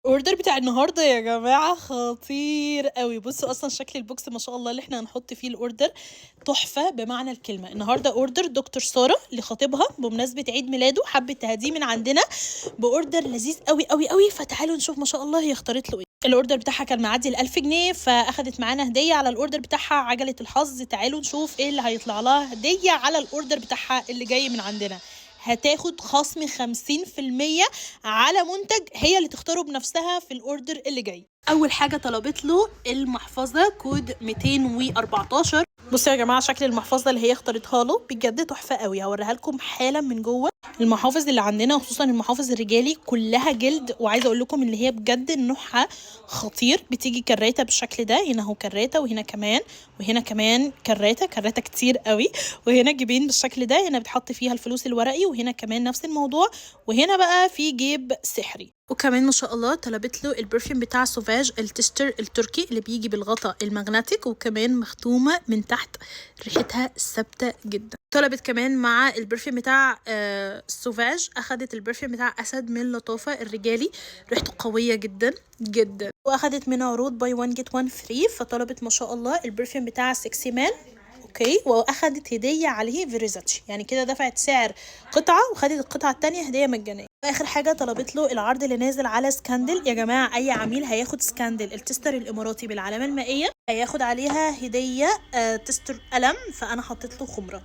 الاوردر بتاع النهارده يا جماعة خطير قوي. بصوا اصلا شكل البوكس ما شاء الله اللي احنا هنحط فيه الاوردر تحفة بمعنى الكلمة. النهارده اوردر دكتور سارة لخطيبها بمناسبة عيد ميلاده، حبت تهديه من عندنا باوردر لذيذ قوي قوي قوي. فتعالوا نشوف ما شاء الله هي اختارت له ايه. الاوردر بتاعها كان معدي ال1000 جنيه، فاخدت معانا هدية على الاوردر بتاعها عجلة الحظ. تعالوا نشوف ايه اللي هيطلع لها هدية على الاوردر بتاعها اللي جاي من عندنا. هتاخد خصم 50% على منتج هي اللي تختاره بنفسها في الاوردر اللي جاي. اول حاجه طلبت له المحفظه كود 214. بصوا يا جماعه شكل المحفظه اللي هي اختارتها له بجد تحفه قوي. هوريها لكم حالا من جوه. المحافظ اللي عندنا وخصوصا المحافظ الرجالي كلها جلد، وعايزه اقول لكم ان هي بجد نوعها خطير. بتيجي كراته بالشكل ده، هنا اهو كراته وهنا كمان وهنا كمان كراته كتير قوي، وهنا جيبين بالشكل ده، هنا بتحط فيها الفلوس الورقي وهنا كمان نفس الموضوع، وهنا بقى في جيب سحري. وكمان ما شاء الله طلبت له البرفيوم بتاع سوفاج التستر التركي اللي بيجي بالغطاء المغناطيك، وكمان مختومه من تحت، ريحتها ثابته جدا. طلبت كمان مع البرفيوم بتاع سوفاج، اخدت البرفيوم بتاع اسد من لطافه الرجالي، ريحته قويه جدا جدا. واخدت منه عروض باي 1 جيت 1 فري، فطلبت ما شاء الله البرفيوم بتاع سكسي مان. اوكي، واخدت هديه عليه فيريزاتشي، يعني كده دفعت سعر قطعه وخدت القطعه الثانيه هديه مجانيه. واخر حاجه طلبت له العرض اللي نازل على سكاندل. يا جماعه اي عميل هياخد سكاندل التستر الاماراتي بالعلامه المائيه هياخد عليها هديه تستر قلم، فانا حطيت له خمره.